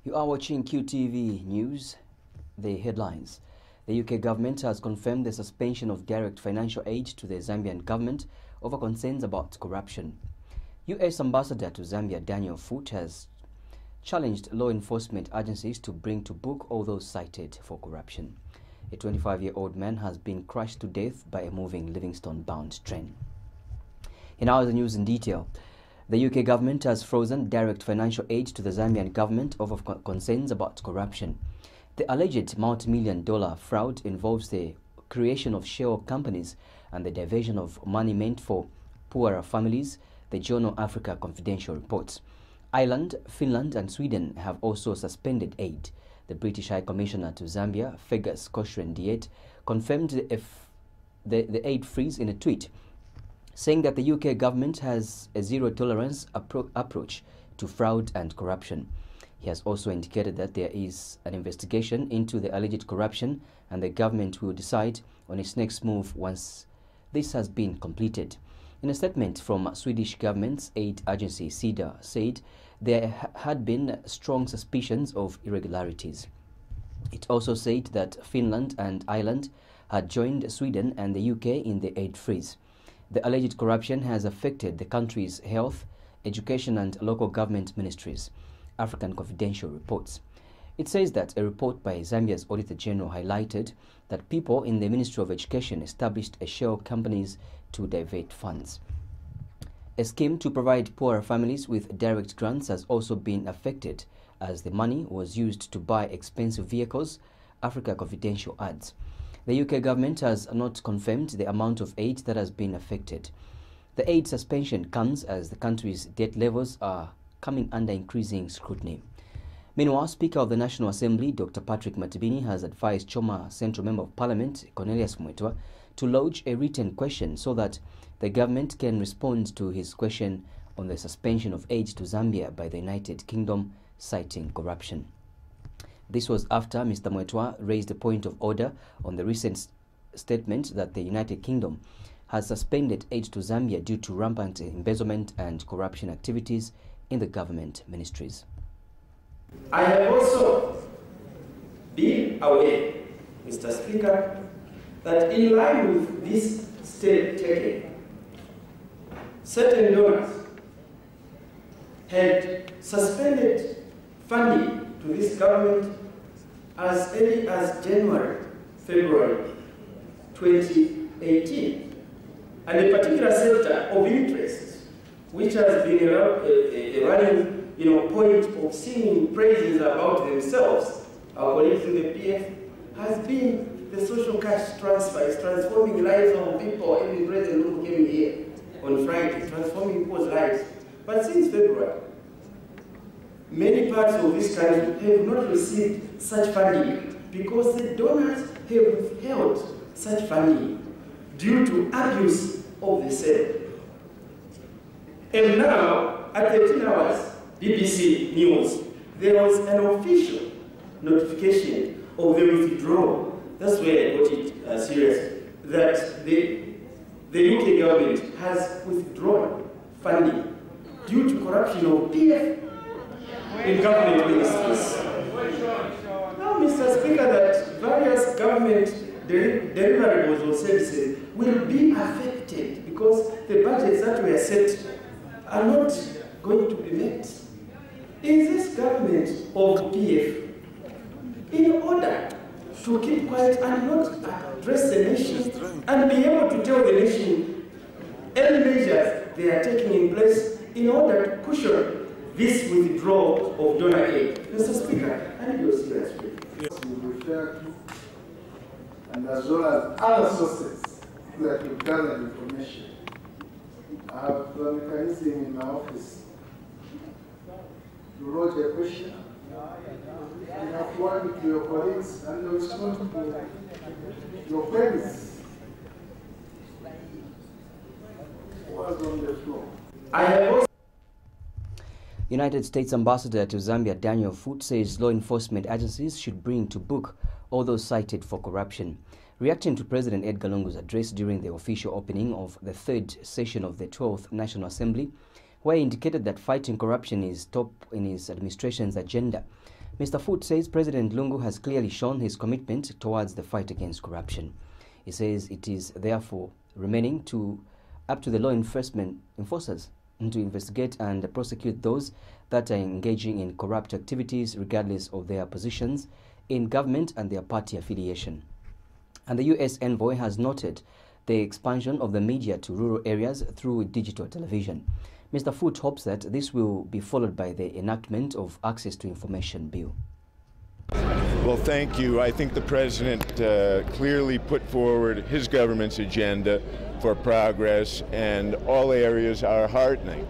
You are watching QTV News. The headlines. The UK government has confirmed the suspension of direct financial aid to the Zambian government over concerns about corruption. US Ambassador to Zambia Daniel Foot has challenged law enforcement agencies to bring to book all those cited for corruption. A 25-year-old man has been crushed to death by a moving Livingstone-bound train. In our news in detail, the UK government has frozen direct financial aid to the Zambian government over concerns about corruption. The alleged multi-million-dollar fraud involves the creation of shell companies and the diversion of money meant for poorer families, the journal Africa Confidential reports. Ireland, Finland and Sweden have also suspended aid. The British High Commissioner to Zambia, Fergus Cochrane-Diet, confirmed the aid freeze in a tweet, saying that the UK government has a zero-tolerance approach to fraud and corruption. He has also indicated that there is an investigation into the alleged corruption and the government will decide on its next move once this has been completed. In a statement from Swedish government's aid agency SIDA said there had been strong suspicions of irregularities. It also said that Finland and Ireland had joined Sweden and the UK in the aid freeze. The alleged corruption has affected the country's health, education and local government ministries, African Confidential reports. It says that a report by Zambia's Auditor General highlighted that people in the Ministry of Education established a shell companies to divert funds. A scheme to provide poorer families with direct grants has also been affected as the money was used to buy expensive vehicles, Africa Confidential adds. The UK government has not confirmed the amount of aid that has been affected. The aid suspension comes as the country's debt levels are coming under increasing scrutiny. Meanwhile, Speaker of the National Assembly, Dr. Patrick Matibini, has advised Choma Central Member of Parliament, Cornelius Mwetwa, to lodge a written question so that the government can respond to his question on the suspension of aid to Zambia by the United Kingdom, citing corruption. This was after Mr. Mwetwa raised a point of order on the recent statement that the United Kingdom has suspended aid to Zambia due to rampant embezzlement and corruption activities in the government ministries. I have also been aware, Mr. Speaker, that in line with this step taken, certain donors had suspended funding to this government as early as January, February 2018. And a particular sector of interest, which has been a running point of singing praises about themselves, our colleagues in the PF, has been the social cash transfers, transforming lives of people. Even President Lungu came here on Friday, transforming people's lives. But since February, many parts of this country have not received such funding because the donors have withheld such funding due to abuse of the same. And now, at 13 hours, BBC News, there was an official notification of the withdrawal. That's where I got it serious, that the UK government has withdrawn funding due to corruption of PF in government ministries. Now, Mr. Speaker, that various government deliverables or services will be affected because the budgets that were set are not going to be met. Is this government of PF, in order to keep quiet and not address the nation and be able to tell the nation any measures they are taking in place in order to cushion this withdrawal of donor aid? Mr. Speaker, I need your serious view. Yes, we refer to, and as well as other sources that will gather information. I have a mechanism in my office to lodge a question. You have forward it to your colleagues and you respond to your queries. Who was on the floor? I have also United States Ambassador to Zambia Daniel Foot says law enforcement agencies should bring to book all those cited for corruption. Reacting to President Edgar Lungu's address during the official opening of the third session of the 12th National Assembly, where he indicated that fighting corruption is top in his administration's agenda, Mr. Foot says President Lungu has clearly shown his commitment towards the fight against corruption. He says it is therefore remaining up to the law enforcers to investigate and prosecute those that are engaging in corrupt activities regardless of their positions in government and their party affiliation. And the U.S. envoy has noted the expansion of the media to rural areas through digital television. Mr. Foot hopes that this will be followed by the enactment of Access to Information Bill. Well, thank you. I think the President clearly put forward his government's agenda for progress, and all areas are heartening.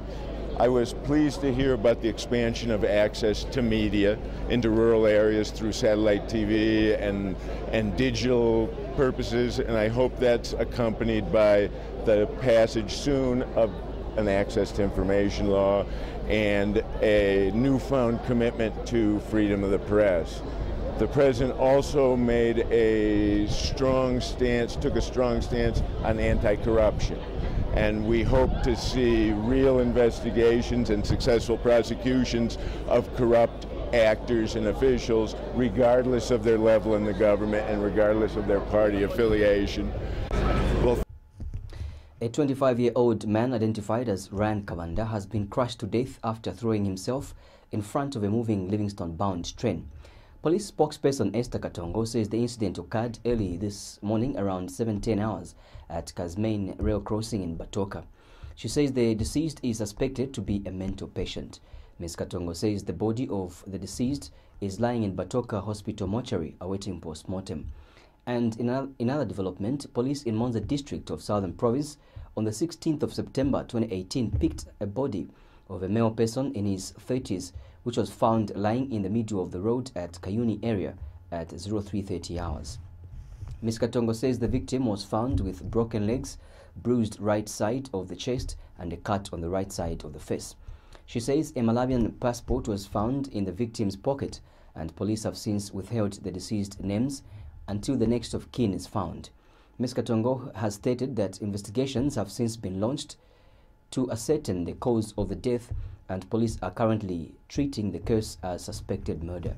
I was pleased to hear about the expansion of access to media into rural areas through satellite TV and digital purposes, and I hope that's accompanied by the passage soon of an access to information law and a newfound commitment to freedom of the press. The President also made a strong stance, took a strong stance on anti-corruption. And we hope to see real investigations and successful prosecutions of corrupt actors and officials, regardless of their level in the government and regardless of their party affiliation. A 25-year-old man identified as Ryan Kabanda has been crushed to death after throwing himself in front of a moving Livingstone-bound train. Police spokesperson Esther Katongo says the incident occurred early this morning around 7:10 hours at Kasmain rail crossing in Batoka. She says the deceased is suspected to be a mental patient. Ms. Katongo says the body of the deceased is lying in Batoka Hospital mortuary awaiting post-mortem. And in another development, police in Monza district of Southern Province on the 16th of September 2018 picked a body of a male person in his 30s which was found lying in the middle of the road at Kayuni area at 03:30 hours. Ms. Katongo says the victim was found with broken legs, bruised right side of the chest and a cut on the right side of the face. She says a Malawian passport was found in the victim's pocket, and police have since withheld the deceased names until the next of kin is found. Ms. Katongo has stated that investigations have since been launched to ascertain the cause of the death, and police are currently treating the case as suspected murder.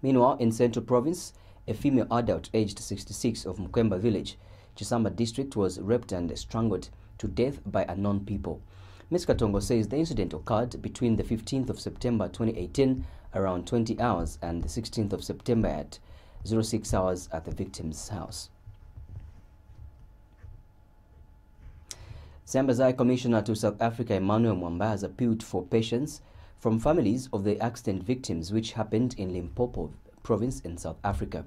Meanwhile, in Central Province, a female adult aged 66 of Mkwemba village, Chisamba district, was raped and strangled to death by unknown people. Ms. Katongo says the incident occurred between the 15th of September 2018 around 20 hours and the 16th of September at 06 hours at the victim's house. Zambia's High Commissioner to South Africa, Emmanuel Mwamba, has appealed for patience from families of the accident victims which happened in Limpopo province in South Africa.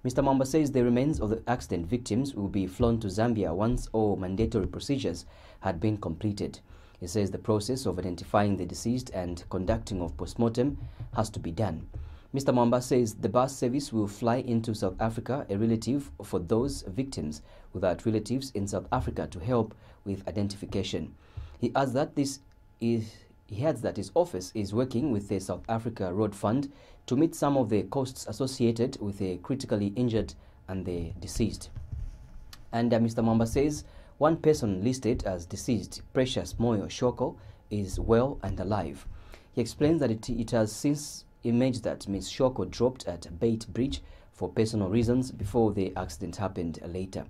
Mr. Mwamba says the remains of the accident victims will be flown to Zambia once all mandatory procedures had been completed. He says the process of identifying the deceased and conducting of postmortem has to be done. Mr. Mwamba says the bus service will fly into South Africa, a relative for those victims without relatives in South Africa, to help with identification. He adds that his office is working with the South Africa Road Fund to meet some of the costs associated with the critically injured and the deceased. And Mr. Mwamba says one person listed as deceased, Precious Moyo Shoko, is well and alive. He explains that it has since emerged that Ms. Shoko dropped at Bait Bridge for personal reasons before the accident happened later.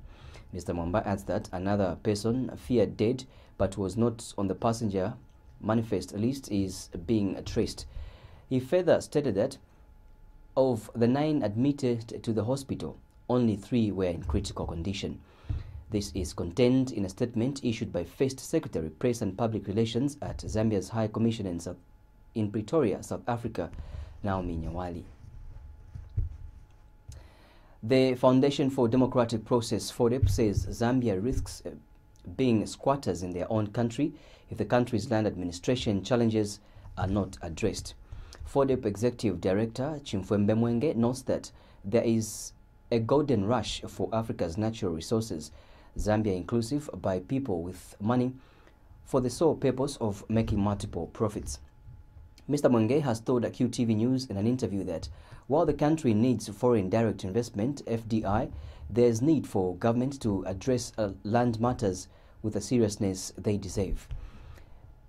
Mr. Mwamba adds that another person feared dead but was not on the passenger manifest list is being traced. He further stated that of the 9 admitted to the hospital, only 3 were in critical condition. This is contained in a statement issued by First Secretary, Press and Public Relations at Zambia's High Commission in Pretoria, South Africa, Naomi Nyawali. The Foundation for Democratic Process, FODEP, says Zambia risks being squatters in their own country if the country's land administration challenges are not addressed. FODEP Executive Director Chimfwembe Mwenge notes that there is a golden rush for Africa's natural resources, Zambia inclusive, by people with money for the sole purpose of making multiple profits. Mr. Mwenge has told QTV News in an interview that while the country needs foreign direct investment, FDI, there is need for government to address land matters with the seriousness they deserve.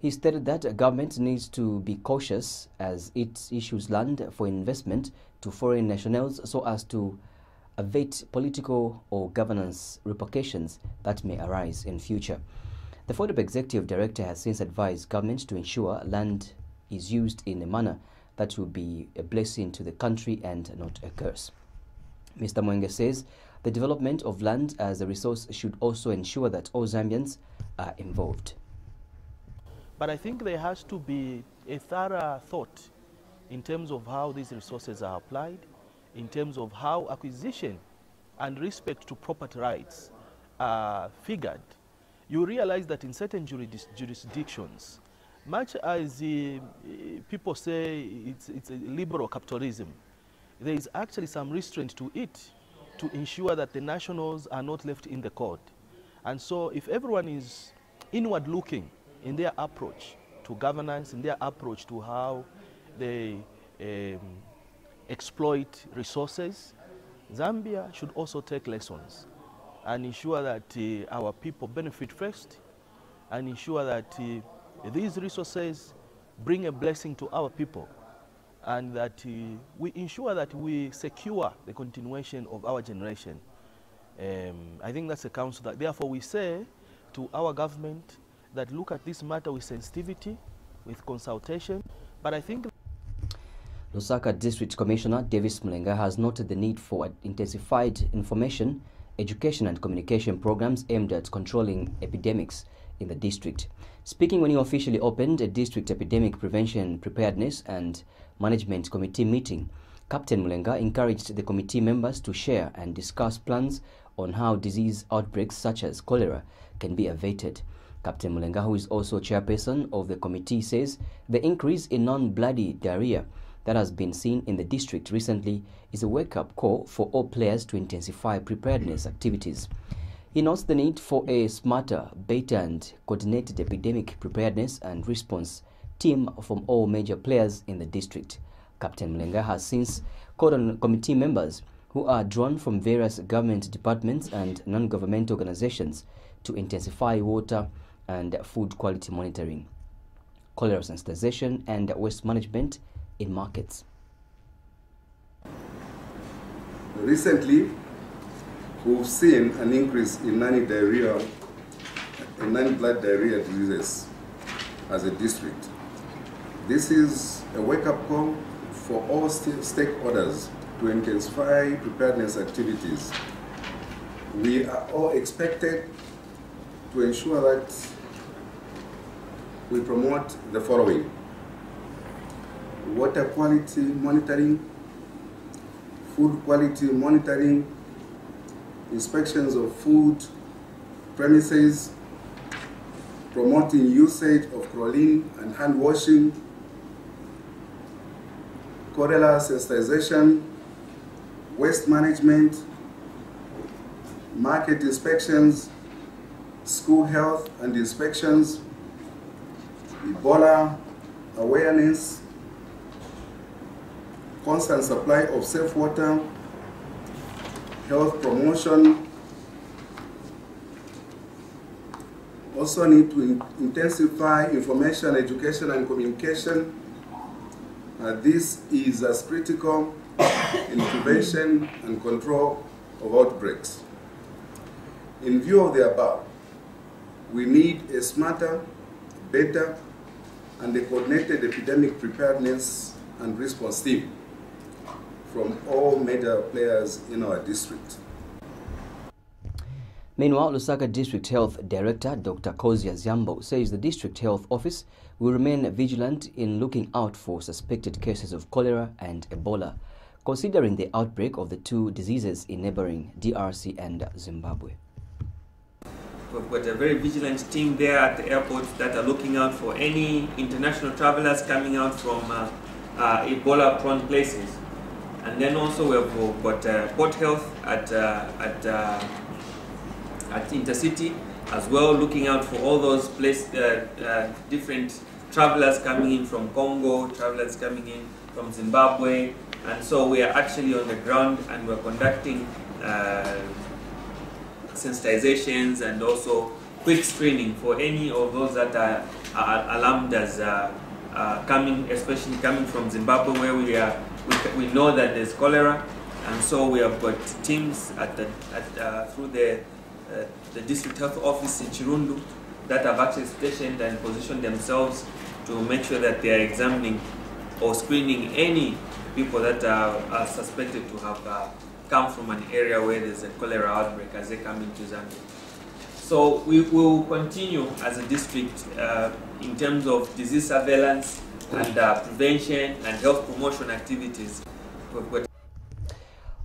He stated that a government needs to be cautious as it issues land for investment to foreign nationals so as to evade political or governance repercussions that may arise in future. The FODEP Executive Director has since advised government to ensure land is used in a manner that will be a blessing to the country and not a curse. Mr. Mwenge says the development of land as a resource should also ensure that all Zambians are involved. But I think there has to be a thorough thought in terms of how these resources are applied, in terms of how acquisition and respect to property rights are figured. You realize that in certain jurisdictions, much as people say it's a liberal capitalism, there is actually some restraint to it to ensure that the nationals are not left in the cold. And so if everyone is inward looking in their approach to governance, in their approach to how they exploit resources, Zambia should also take lessons and ensure that our people benefit first and ensure that these resources bring a blessing to our people and that we ensure that we secure the continuation of our generation. I think that's a counsel that therefore we say to our government that look at this matter with sensitivity, with consultation, but I think Lusaka District Commissioner Davis Mulenga has noted the need for intensified information, education and communication programs aimed at controlling epidemics in the district. Speaking when he officially opened a district epidemic prevention preparedness and management committee meeting, Captain Mulenga encouraged the committee members to share and discuss plans on how disease outbreaks such as cholera can be averted. Captain Mulenga, who is also chairperson of the committee, says the increase in non-bloody diarrhea that has been seen in the district recently is a wake-up call for all players to intensify preparedness activities. He notes the need for a smarter, better and coordinated epidemic preparedness and response team from all major players in the district. Captain Mulenga has since called on committee members who are drawn from various government departments and non-governmental organizations to intensify water and food quality monitoring, cholera sensitization and waste management in markets. Recently, we've seen an increase in non-blood diarrhea diseases as a district. This is a wake-up call for all stakeholders to intensify preparedness activities. We are all expected to ensure that we promote the following: water quality monitoring, food quality monitoring, inspections of food premises, promoting usage of chlorine and hand washing, cholera sensitization, waste management, market inspections, school health and inspections, Ebola awareness, constant supply of safe water, health promotion. Also need to intensify information, education and communication. This is as critical in prevention and control of outbreaks. In view of the above, we need a smarter, better, and a coordinated epidemic preparedness and response team from all major players in our district. Meanwhile, Lusaka District Health Director Dr. Kozia Ziambo says the District Health Office will remain vigilant in looking out for suspected cases of cholera and Ebola, considering the outbreak of the two diseases in neighboring DRC and Zimbabwe. We've got a very vigilant team there at the airport that are looking out for any international travelers coming out from Ebola-prone places. And then also we've got port health at Intercity as well, looking out for all those different travelers coming in from Congo, travelers coming in from Zimbabwe. And so we are actually on the ground and we're conducting sensitizations and also quick screening for any of those that are alarmed as coming, especially coming from Zimbabwe, where we know that there's cholera, and so we have got teams through the district health office in Chirundu that have actually stationed and positioned themselves to make sure that they are examining or screening any people that are suspected to have come from an area where there's a cholera outbreak as they come into Zambia. So we will continue as a district in terms of disease surveillance and prevention and health promotion activities.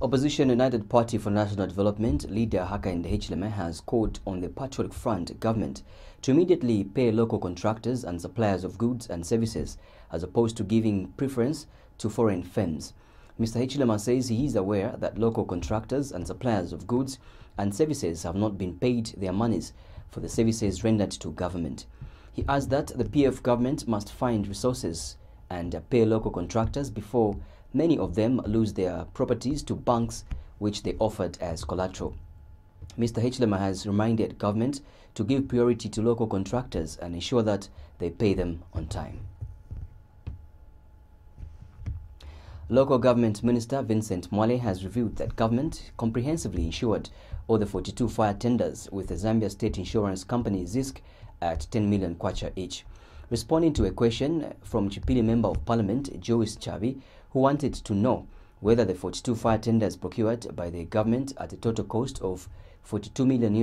Opposition United Party for National Development leader Hakainde Hichilema has called on the Patriotic Front government to immediately pay local contractors and suppliers of goods and services as opposed to giving preference to foreign firms. Mr. Hichilema says he is aware that local contractors and suppliers of goods and services have not been paid their monies for the services rendered to government. He adds that the PF government must find resources and pay local contractors before many of them lose their properties to banks which they offered as collateral. Mr. Hichilema has reminded government to give priority to local contractors and ensure that they pay them on time. Local Government Minister Vincent Mwale has revealed that government comprehensively insured all the 42 fire tenders with the Zambia State Insurance Company ZISC at 10 million kwacha each. Responding to a question from Chipili Member of Parliament Joyce Chavi, who wanted to know whether the 42 fire tenders procured by the government at a total cost of $42 million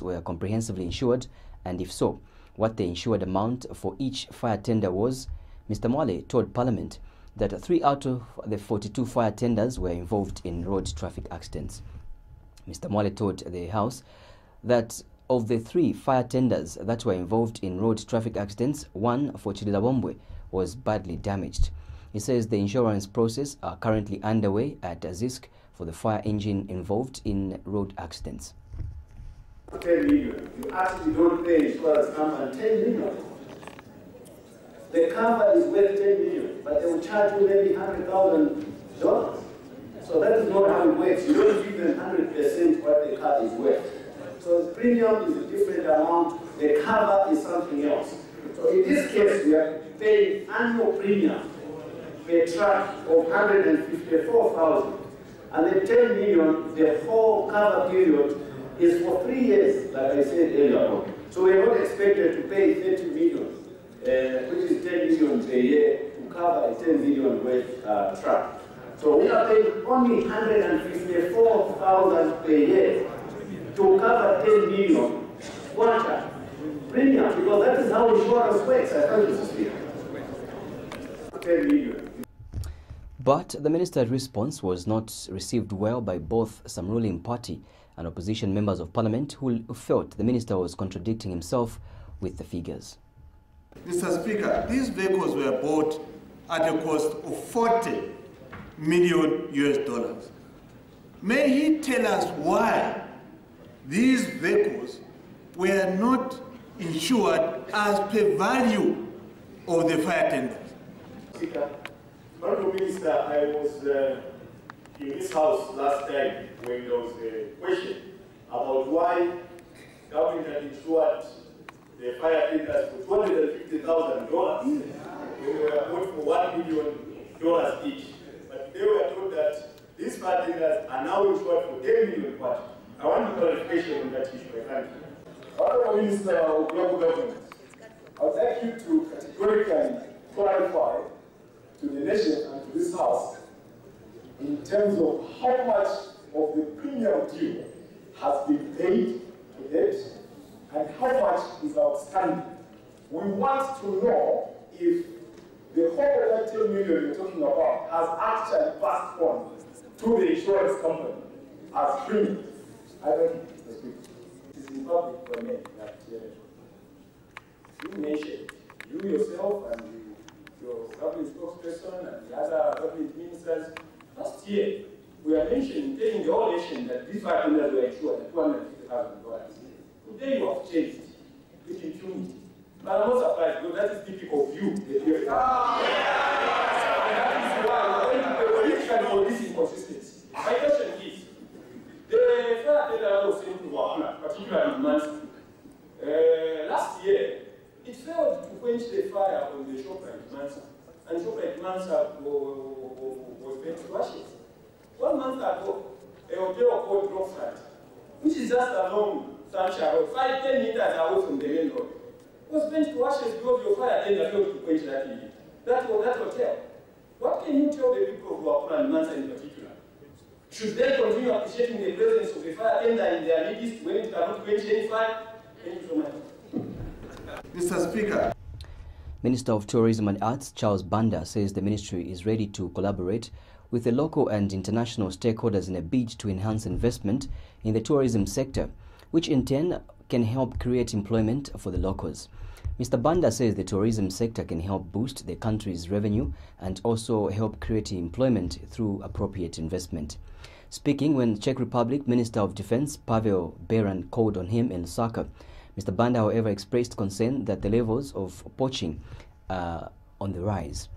were comprehensively insured, and if so, what the insured amount for each fire tender was, Mr. Mwale told Parliament that 3 out of the 42 fire tenders were involved in road traffic accidents. Mr. Mwale told the House that of the 3 fire tenders that were involved in road traffic accidents, one for Chililabombwe was badly damaged. He says the insurance process are currently underway at ZISC for the fire engine involved in road accidents. 10 million. You actually don't pay insurance company 10 million. The cover is worth 10 million, but they will charge you maybe $100,000. So that is not how it works. You don't give them 100% what the car is worth. So the premium is a different amount, the cover is something else. So in this case, we are paying annual premium per truck of $154,000. And the 10 million, the whole cover period is for 3 years, like I said earlier. So we are not expected to pay 30 million, which is 10 million per year, to cover a 10 million worth truck. So we are paying only $154,000 per year to cover 10 million quarter premium, because that is how insurance works. I tell you to speak. 10 million. But the minister's response was not received well by both some ruling party and opposition members of parliament who felt the minister was contradicting himself with the figures. Mr. Speaker, these vehicles were bought at a cost of $40 million. May he tell us why these vehicles were not insured as per value of the fire tenders? Speaker, Honourable Minister, I was in this house last time when there was a question about why government had insured the fire tenders for $250,000 when they were bought for $1 million each. But they were told that these fire tenders are now insured for $10 million. I want clarification on that issue. Thank you. Honourable Minister of Global Government, I would like you to categorically clarify to the nation and to this House in terms of how much of the premium due has been paid to date and how much is outstanding. We want to know if the whole of that 10 million you're talking about has actually passed on to the insurance company as premium. I don't know. It is in public domain that you mentioned, you yourself and your government spokesperson and the other government ministers, last year, we are mentioning, telling the whole nation that these fire tenders were insured at $250,000. Today you have changed with impunity. But I'm not surprised, because that is typical of you, the PF. That is why we're going to pay politicians for this inconsistency. My question is, the fire tender was sent to Wahula, particularly in Mansi. quenched the fire on the Shoprite Mansa, and Shoprite Mansa was burnt to ashes. 1 month ago, a hotel called Rockfront, which is just along Sunshine Road, 5-10 meters away from the main road, was burnt to ashes because your fire tender failed to quench that hotel. What can you tell the people of Wakura and Mansa in particular? Should they continue appreciating the presence of a fire tender in their midst when it cannot quench any fire? Thank you so much. Mr. Speaker. Minister of Tourism and Arts Charles Banda says the ministry is ready to collaborate with the local and international stakeholders in a bid to enhance investment in the tourism sector, which in turn can help create employment for the locals. Mr. Banda says the tourism sector can help boost the country's revenue and also help create employment through appropriate investment. Speaking when Czech Republic Minister of Defense Pavel Beran called on him in Lusaka, Mr. Banda, however, expressed concern that the levels of poaching are on the rise.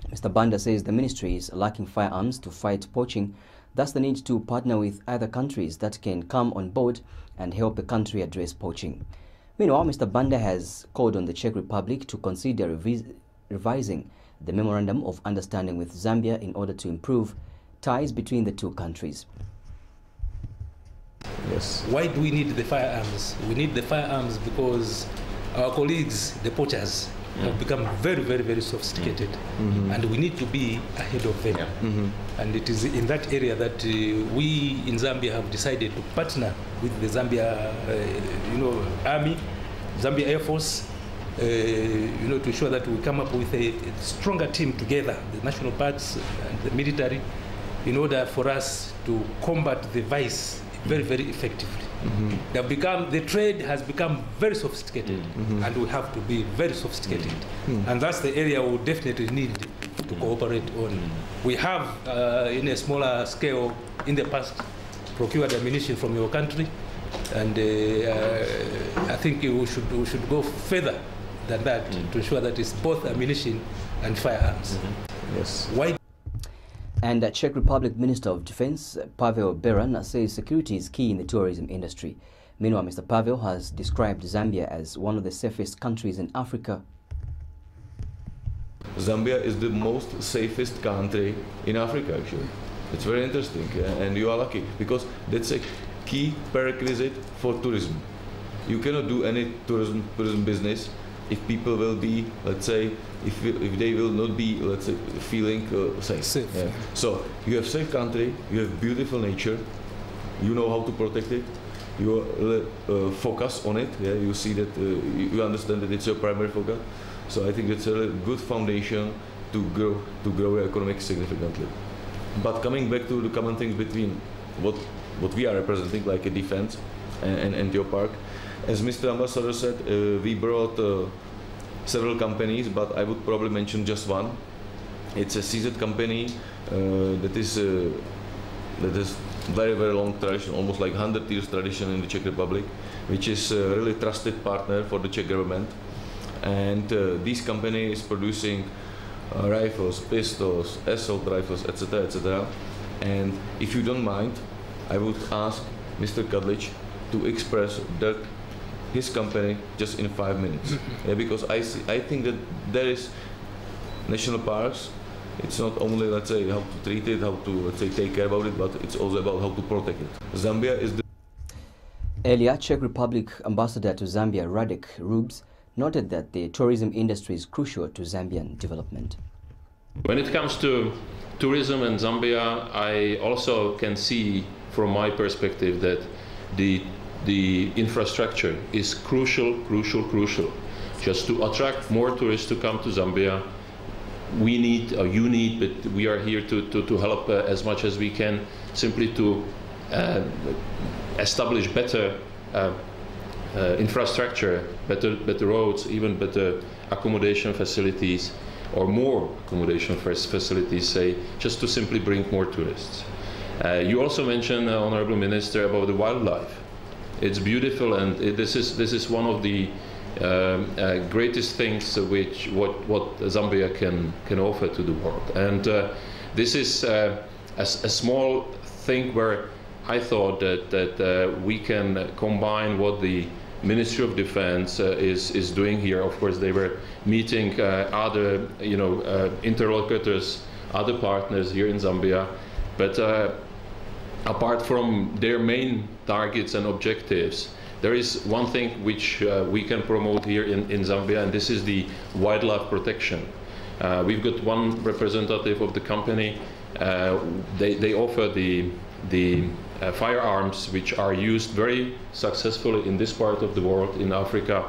Mr. Banda says the ministry is lacking firearms to fight poaching, thus the need to partner with other countries that can come on board and help the country address poaching. Meanwhile, Mr. Banda has called on the Czech Republic to consider revising the Memorandum of Understanding with Zambia in order to improve ties between the two countries. Yes. Why do we need the firearms? We need the firearms because our colleagues, the poachers, have become very, very, very sophisticated, and we need to be ahead of them. And it is in that area that we in Zambia have decided to partner with the Zambia, Army, Zambia Air Force, to ensure that we come up with a stronger team together, the national parks and the military, in order for us to combat the vice very, very effectively. The trade has become very sophisticated, and we have to be very sophisticated. And that's the area we definitely need to cooperate on. We have, in a smaller scale, in the past, procured ammunition from your country, and I think we should go further than that to ensure that it's both ammunition and firearms. Yes. Why? And the Czech Republic Minister of Defense, Pavel Beran, says security is key in the tourism industry. Meanwhile, Mr. Pavel has described Zambia as one of the safest countries in Africa. Zambia is the most safest country in Africa, actually. It's very interesting, and you are lucky, because that's a key prerequisite for tourism. You cannot do any tourism business if people will be, let's say, if they will not be, let's say, feeling safe. Yeah. So you have safe country, you have beautiful nature, you know how to protect it, you focus on it. Yeah, you see that you understand that it's your primary focus. So I think it's a good foundation to grow economic significantly. But coming back to the common things between what we are representing, like a defense and your park, as Mr. Ambassador said, we brought several companies, but I would probably mention just one. It's a CZ company that is very, very long tradition, almost like 100 years tradition in the Czech Republic, which is a really trusted partner for the Czech government. And this company is producing rifles, pistols, assault rifles, etc., etc. And if you don't mind, I would ask Mr. Kadlic to express his company just in 5 minutes. Yeah, because I think that there is national parks. It's not only, let's say, how to treat it, how to, let's say, take care about it, but it's also about how to protect it. Zambia is the... Earlier, Czech Republic Ambassador to Zambia, Radek Rubs, noted that the tourism industry is crucial to Zambian development. When it comes to tourism in Zambia, I also can see from my perspective that the infrastructure is crucial. Just to attract more tourists to come to Zambia, we need, or you need, but we are here to help as much as we can, simply to establish better infrastructure, better roads, even better accommodation facilities, or more accommodation facilities, say, just to simply bring more tourists. You also mentioned, Honorable Minister, about the wildlife. It's beautiful, and this is one of the greatest things what Zambia can offer to the world. And this is a small thing where I thought that we can combine what the Ministry of Defense is doing here. Of course, they were meeting other interlocutors, other partners here in Zambia, but apart from their main targets and objectives, there is one thing which we can promote here in Zambia, and this is the wildlife protection. We've got one representative of the company. They offer the firearms which are used very successfully in this part of the world, in Africa,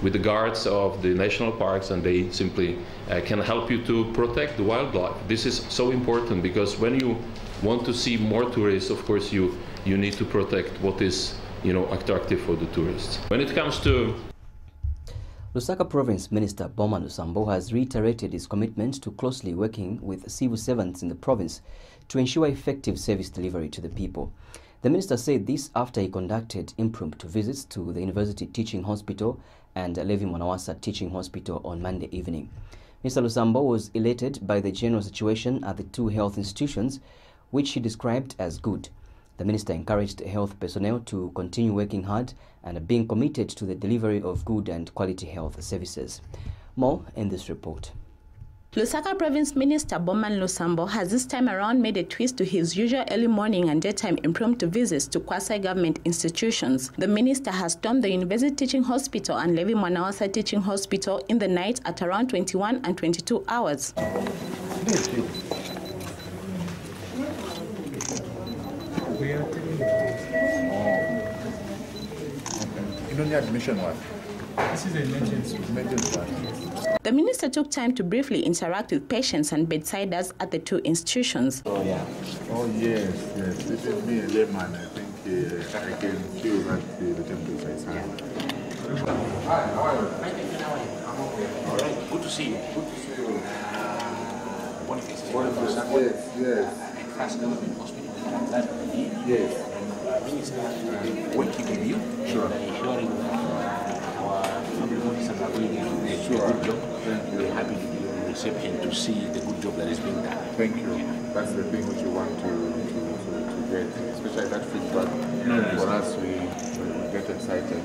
with the guards of the national parks, and they simply can help you to protect the wildlife. This is so important because when you want to see more tourists, of course you need to protect what is attractive for the tourists. When it comes to Lusaka Province Minister Bowman Lusambo has reiterated his commitment to closely working with civil servants in the province to ensure effective service delivery to the people. The minister said this after he conducted impromptu visits to the University Teaching Hospital and Levi Mwanawasa Teaching Hospital on Monday evening. Mr. Lusambo was elated by the general situation at the two health institutions, which he described as good. The minister encouraged health personnel to continue working hard and being committed to the delivery of good and quality health services. More in this report. Lusaka Province Minister Bowman Lusambo has this time around made a twist to his usual early morning and daytime impromptu visits to quasi-government institutions. The minister has stormed the University Teaching Hospital and Levi Mwanawasa Teaching Hospital in the night at around 21 and 22 hours. You don't need admission one. This is an emergency. The minister took time to briefly interact with patients and bedsiders at the two institutions. Oh, yeah. Oh, yes. This is me, a layman. I think I can feel that the temperature is high. Hi, how are you? Hi, thank you. How are you? I'm okay. All right. Good to see you. Good to see you. Boniface. Boniface, yes. First government hospital. Yes. Minister, working with you. Sure. Ensuring our families are doing a good job. We're happy to be on reception to see the good job that is being done. Thank you. Yeah. That's the thing which you want to get, especially that feedback. For us, we get excited.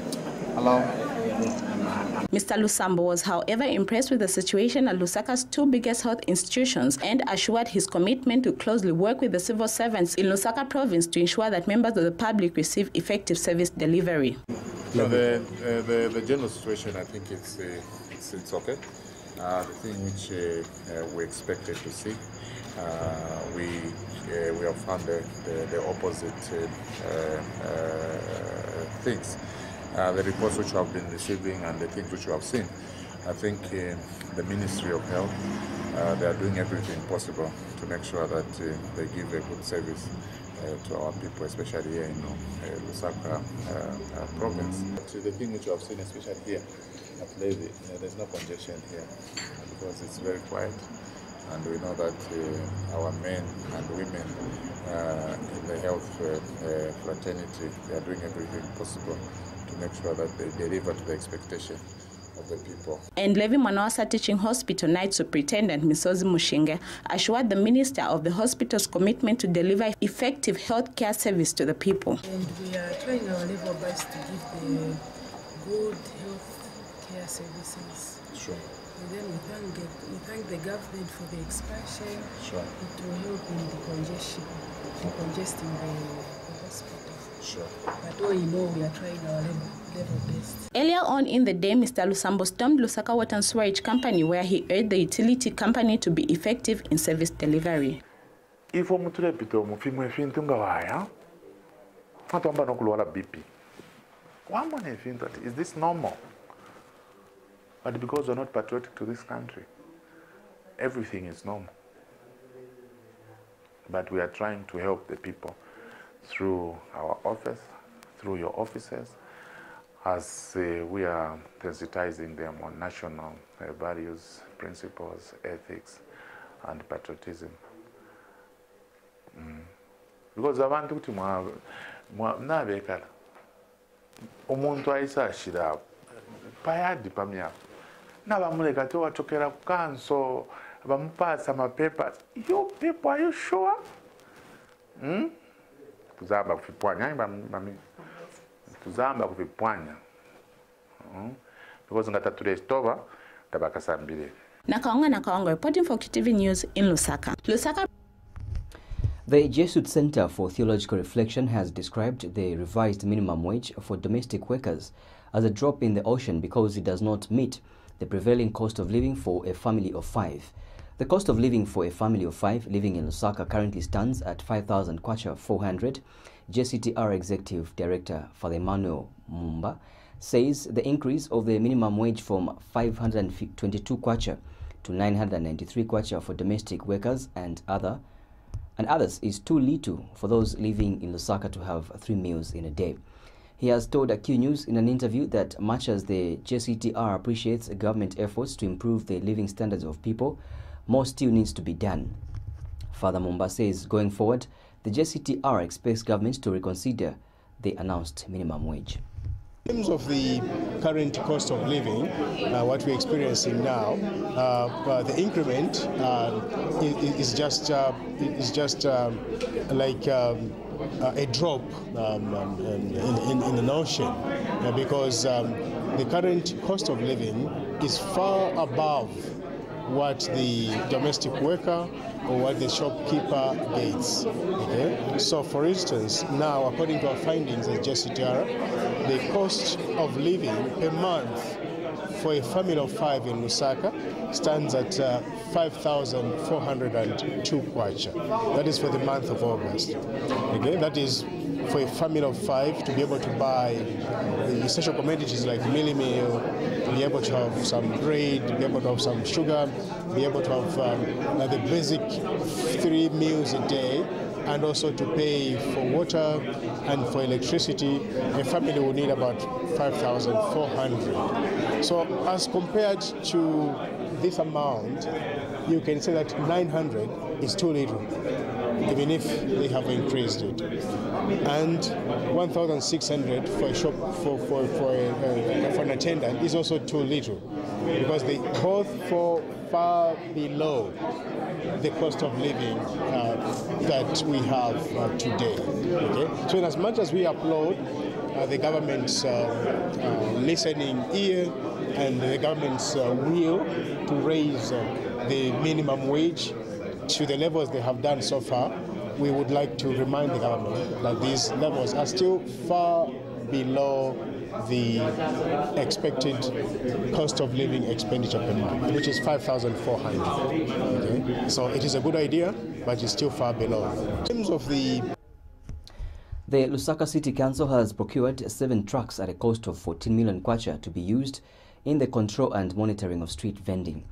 Hello. Mr. Lusambo was, however, impressed with the situation at Lusaka's two biggest health institutions and assured his commitment to closely work with the civil servants in Lusaka Province to ensure that members of the public receive effective service delivery. So the general situation, I think it's okay. The thing which we expected to see, we have found the opposite things. The reports which we have been receiving and the things which we have seen, I think the Ministry of Health, they are doing everything possible to make sure that they give a good service to our people, especially here in Lusaka province. The thing which we have seen, especially here at Levi, there's no congestion here because it's very quiet. And we know that our men and women in the health fraternity, they are doing everything possible to make sure that they deliver to the expectation of the people. And Levi Mwanawasa Teaching Hospital Night Superintendent Misozi Mushinge assured the minister of the hospital's commitment to deliver effective health care service to the people. And we are trying our level best to give the good health care services. Sure. And then we thank the government for the expansion. Sure. It will help in the decongesting the hospital. Sure. But all in all, we are trying our level best. Earlier on in the day, Mr. Lusambo stormed Lusaka Water and Sewerage Company, where he urged the utility company to be effective in service delivery. If we mutulepito mufimu efintu ngawaya, fatamba nokulwala BP. Wamba ne efintu ati, is this normal? But because we're not patriotic to this country, everything is normal. But we are trying to help the people through our office, through your offices, as we are sensitizing them on national values, principles, ethics, and patriotism. Because abantu kuti mnabekala omuntu ayisa ashira payadi pamya nabamuleka tewatokera ku kanso bamupasa mapepa. Your people, are you sure? Kuzaba kufipwanya mami. tuzamba kuvipwanya because ngatatule stova tabakasambile. Nakaonga reporting for QTV News in Lusaka. The Jesuit Center for Theological Reflection has described the revised minimum wage for domestic workers as a drop in the ocean because it does not meet the prevailing cost of living for a family of 5. The cost of living for a family of 5 living in Lusaka currently stands at 5,000 kwacha 400. JCTR Executive Director Father Emmanuel Mumba says the increase of the minimum wage from 522 kwacha to 993 kwacha for domestic workers and others is too little for those living in Lusaka to have 3 meals in a day. He has told Q News in an interview that much as the JCTR appreciates government efforts to improve the living standards of people, more still needs to be done. Father Mumba says going forward, the JCTR expects government to reconsider the announced minimum wage. In terms of the current cost of living, what we're experiencing now, the increment is just like a drop in an ocean, because the current cost of living is far above what the domestic worker or what the shopkeeper gets. Okay? So for instance, now according to our findings at JCTR, the cost of living per month for a family of 5 in Lusaka stands at 5,402 kwacha. That is for the month of August. Okay? That is for a family of 5 to be able to buy essential commodities like mealie meal, be able to have some bread, be able to have some sugar, be able to have the basic 3 meals a day, and also to pay for water and for electricity. A family will need about 5,400. So as compared to this amount, you can say that 900 is too little, even if they have increased it. And 1,600 for a shop for an attendant is also too little, because they both fall far below the cost of living that we have today. Okay? So in as much as we applaud the government's listening ear and the government's will to raise the minimum wage to the levels they have done so far, we would like to remind the government that these levels are still far below the expected cost of living expenditure per month, which is 5,400. Okay? So it is a good idea, but it's still far below. In terms of the Lusaka City Council has procured 7 trucks at a cost of 14 million kwacha to be used in the control and monitoring of street vending.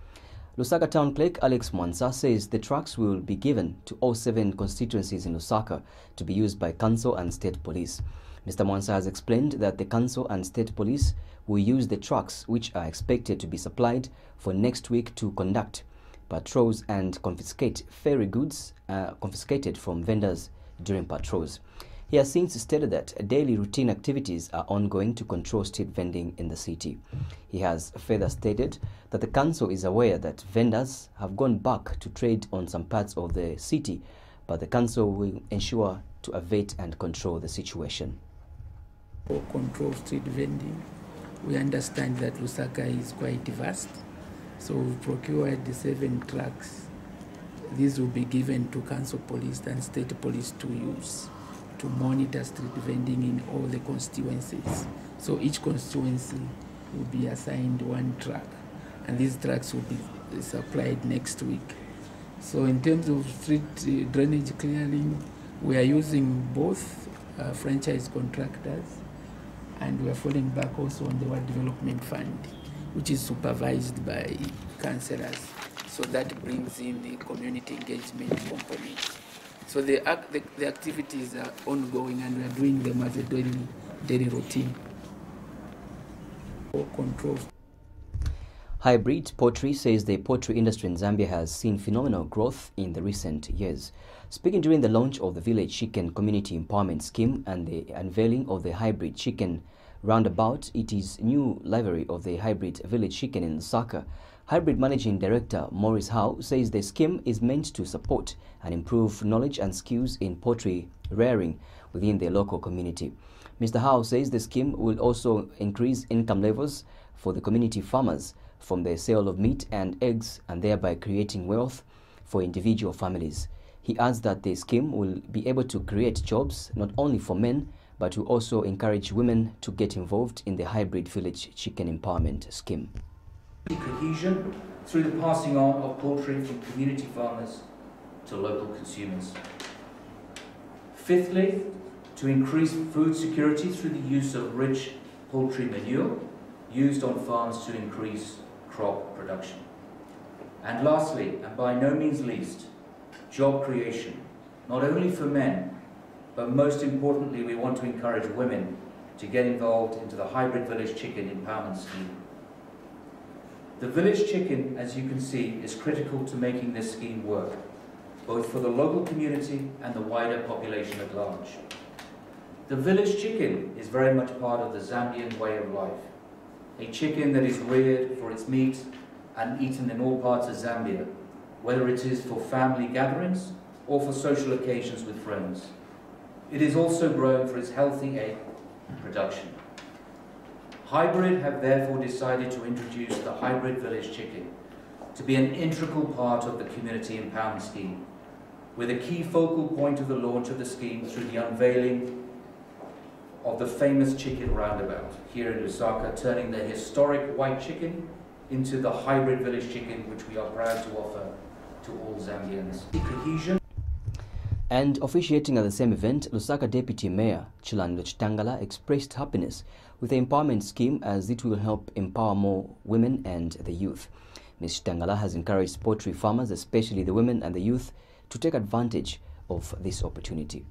Lusaka Town Clerk Alex Mwansa says the trucks will be given to all 7 constituencies in Lusaka to be used by council and state police. Mr. Mwansa has explained that the council and state police will use the trucks, which are expected to be supplied for next week, to conduct patrols and confiscate ferry goods confiscated from vendors during patrols. He has since stated that daily routine activities are ongoing to control street vending in the city. He has further stated that the council is aware that vendors have gone back to trade on some parts of the city, but the council will ensure to abate and control the situation. For control street vending, we understand that Lusaka is quite vast, so we've procured the 7 trucks. These will be given to council police and state police to use to monitor street vending in all the constituencies. So each constituency will be assigned 1 truck, and these trucks will be supplied next week. So in terms of street drainage clearing, we are using both franchise contractors, and we are falling back also on the World Development Fund, which is supervised by councillors. So that brings in the community engagement component. So the activities are ongoing, and we are doing them as a daily routine. Control. Hybrid Poultry says the poultry industry in Zambia has seen phenomenal growth in the recent years. Speaking during the launch of the Village Chicken Community Empowerment Scheme and the unveiling of the Hybrid Chicken Roundabout, it is new livery of the Hybrid Village Chicken in Lusaka, Hybrid Managing Director Maurice Howe says the scheme is meant to support and improve knowledge and skills in poultry rearing within the local community. Mr. Howe says the scheme will also increase income levels for the community farmers from the sale of meat and eggs, and thereby creating wealth for individual families. He adds that the scheme will be able to create jobs not only for men, but will also encourage women to get involved in the hybrid village chicken empowerment scheme. Cohesion through the passing on of poultry from community farmers to local consumers. Fifthly, to increase food security through the use of rich poultry manure used on farms to increase crop production. And lastly, and by no means least, job creation, not only for men, but most importantly, we want to encourage women to get involved into the hybrid village chicken empowerment scheme. The village chicken, as you can see, is critical to making this scheme work, both for the local community and the wider population at large. The village chicken is very much part of the Zambian way of life. A chicken that is reared for its meat and eaten in all parts of Zambia, whether it is for family gatherings or for social occasions with friends. It is also grown for its healthy egg production. Hybrid have therefore decided to introduce the hybrid village chicken to be an integral part of the community empowerment scheme, with a key focal point of the launch of the scheme through the unveiling of the famous chicken roundabout here in Lusaka, turning the historic white chicken into the hybrid village chicken, which we are proud to offer to all Zambians. Cohesion. And officiating at the same event, Lusaka Deputy Mayor Chilando Chitangala expressed happiness with the empowerment scheme as it will help empower more women and the youth. Ms. Chitangala has encouraged poultry farmers, especially the women and the youth, to take advantage of this opportunity.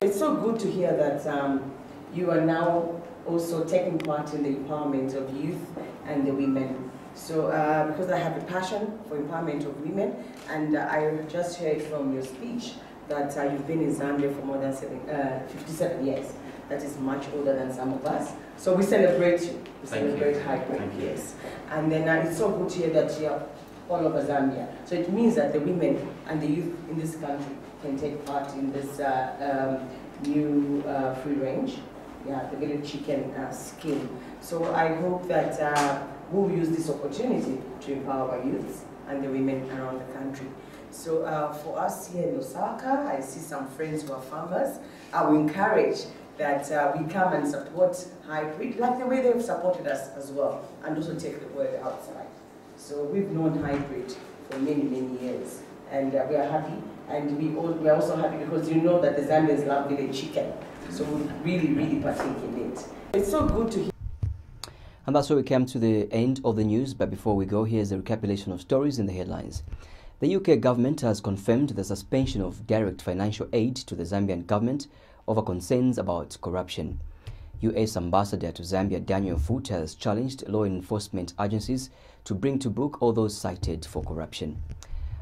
It's so good to hear that you are now also taking part in the empowerment of youth and the women. So because I have a passion for empowerment of women, and I just heard from your speech that you've been in Zambia for more than 57 years. That is much older than some of us. So we celebrate you. We celebrate hybrid, yes. And then it's so good to hear that you're all over Zambia. So it means that the women and the youth in this country can take part in this new free range, the village chicken scheme. So I hope that we'll use this opportunity to empower our youths and the women around the country. So for us here in Lusaka, I see some friends who are farmers. I will encourage that we come and support hybrid, like the way they've supported us as well, and also take the word outside. So we've known hybrid for many, many years, and we are happy, and we are also happy because you know that the Zambians love village chicken, so we really, really partake in it. It's so good to hear. And that's where we came to the end of the news, but before we go, here's a recapitulation of stories in the headlines. The UK government has confirmed the suspension of direct financial aid to the Zambian government over concerns about corruption. US Ambassador to Zambia Daniel Foot has challenged law enforcement agencies to bring to book all those cited for corruption.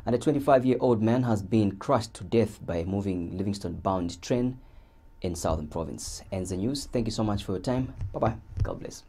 And a 25-year-old man has been crushed to death by a moving Livingston-bound train in Southern Province. Ends the news. Thank you so much for your time. Bye-bye. God bless.